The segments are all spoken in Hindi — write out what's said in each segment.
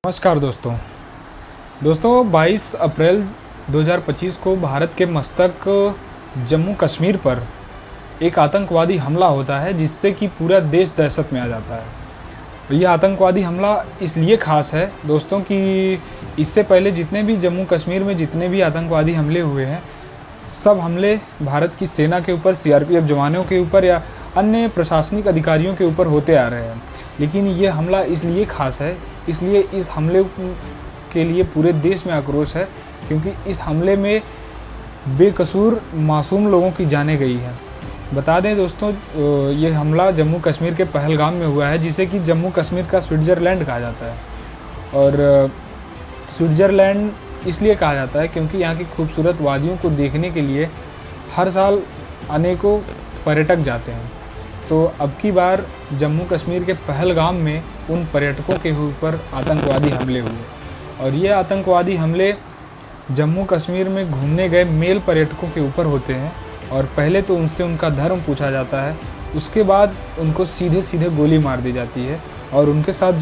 नमस्कार दोस्तों 22 अप्रैल 2025 को भारत के मस्तक जम्मू कश्मीर पर एक आतंकवादी हमला होता है जिससे कि पूरा देश दहशत में आ जाता है। यह आतंकवादी हमला इसलिए ख़ास है दोस्तों कि इससे पहले जितने भी जम्मू कश्मीर में जितने भी आतंकवादी हमले हुए हैं, सब हमले भारत की सेना के ऊपर, सीआरपीएफ जवानों के ऊपर या अन्य प्रशासनिक अधिकारियों के ऊपर होते आ रहे हैं। लेकिन ये हमला इसलिए ख़ास है, इसलिए इस हमले के लिए पूरे देश में आक्रोश है, क्योंकि इस हमले में बेकसूर मासूम लोगों की जानें गई हैं। बता दें दोस्तों, ये हमला जम्मू कश्मीर के पहलगाम में हुआ है, जिसे कि जम्मू कश्मीर का स्विट्ज़रलैंड कहा जाता है। और स्विट्ज़रलैंड इसलिए कहा जाता है क्योंकि यहाँ की खूबसूरत वादियों को देखने के लिए हर साल अनेकों पर्यटक जाते हैं। तो अब की बार जम्मू कश्मीर के पहलगाम में उन पर्यटकों के ऊपर आतंकवादी हमले हुए, और ये आतंकवादी हमले जम्मू कश्मीर में घूमने गए मेल पर्यटकों के ऊपर होते हैं। और पहले तो उनसे उनका धर्म पूछा जाता है, उसके बाद उनको सीधे सीधे गोली मार दी जाती है। और उनके साथ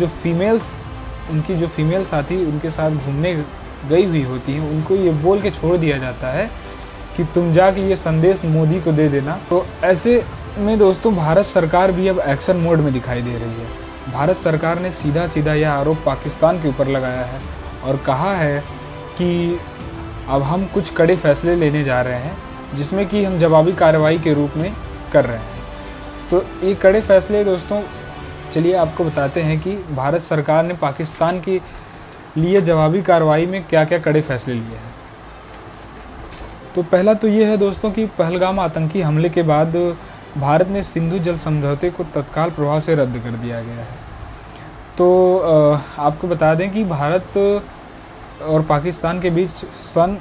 उनकी जो फीमेल साथी उनके साथ घूमने गई हुई होती है, उनको ये बोल के छोड़ दिया जाता है कि तुम जाके ये संदेश मोदी को दे देना। तो ऐसे में दोस्तों भारत सरकार भी अब एक्शन मोड में दिखाई दे रही है। भारत सरकार ने सीधा यह आरोप पाकिस्तान के ऊपर लगाया है और कहा है कि अब हम कुछ कड़े फैसले लेने जा रहे हैं, जिसमें कि हम जवाबी कार्रवाई के रूप में कर रहे हैं। तो ये कड़े फैसले दोस्तों, चलिए आपको बताते हैं कि भारत सरकार ने पाकिस्तान के लिए जवाबी कार्रवाई में क्या क्या कड़े फैसले लिए हैं। तो पहला तो ये है दोस्तों कि पहलगाम आतंकी हमले के बाद भारत ने सिंधु जल समझौते को तत्काल प्रभाव से रद्द कर दिया गया है। तो आपको बता दें कि भारत और पाकिस्तान के बीच सन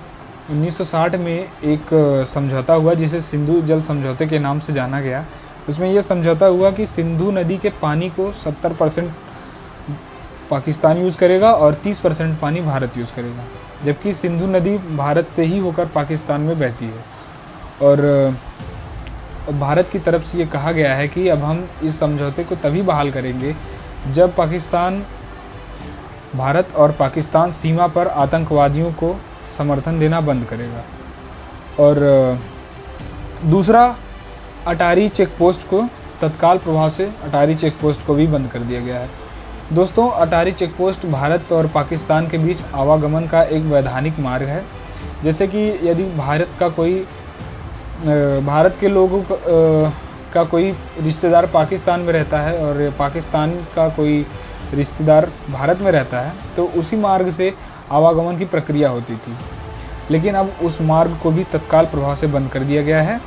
1960 में एक समझौता हुआ, जिसे सिंधु जल समझौते के नाम से जाना गया। उसमें यह समझौता हुआ कि सिंधु नदी के पानी को 70% पाकिस्तान यूज़ करेगा और 30% पानी भारत यूज़ करेगा, जबकि सिंधु नदी भारत से ही होकर पाकिस्तान में बहती है। और भारत की तरफ से ये कहा गया है कि अब हम इस समझौते को तभी बहाल करेंगे जब भारत और पाकिस्तान सीमा पर आतंकवादियों को समर्थन देना बंद करेगा। और दूसरा, अटारी चेक पोस्ट को तत्काल प्रभाव से अटारी चेक पोस्ट को भी बंद कर दिया गया है। दोस्तों, अटारी चेक पोस्ट भारत और पाकिस्तान के बीच आवागमन का एक वैधानिक मार्ग है। जैसे कि यदि भारत के लोगों का कोई रिश्तेदार पाकिस्तान में रहता है और पाकिस्तान का कोई रिश्तेदार भारत में रहता है, तो उसी मार्ग से आवागमन की प्रक्रिया होती थी। लेकिन अब उस मार्ग को भी तत्काल प्रभाव से बंद कर दिया गया है।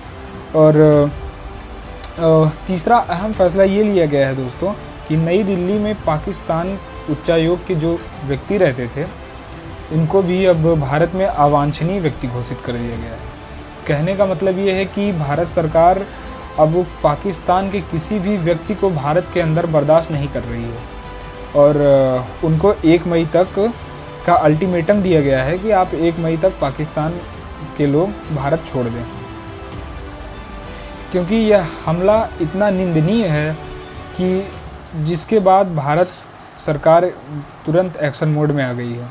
और तीसरा अहम फैसला ये लिया गया है दोस्तों कि नई दिल्ली में पाकिस्तान उच्चायोग के जो व्यक्ति रहते थे, इनको भी अब भारत में अवांछनीय व्यक्ति घोषित कर दिया गया है। कहने का मतलब ये है कि भारत सरकार अब पाकिस्तान के किसी भी व्यक्ति को भारत के अंदर बर्दाश्त नहीं कर रही है। और उनको 1 मई तक का अल्टीमेटम दिया गया है कि आप 1 मई तक पाकिस्तान के लोग भारत छोड़ दें, क्योंकि यह हमला इतना निंदनीय है कि जिसके बाद भारत सरकार तुरंत एक्शन मोड में आ गई है।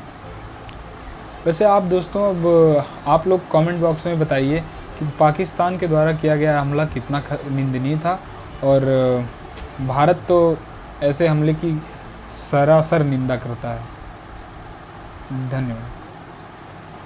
वैसे आप दोस्तों, अब आप लोग कमेंट बॉक्स में बताइए कि पाकिस्तान के द्वारा किया गया हमला कितना निंदनीय था, और भारत तो ऐसे हमले की सरासर निंदा करता है। धन्यवाद।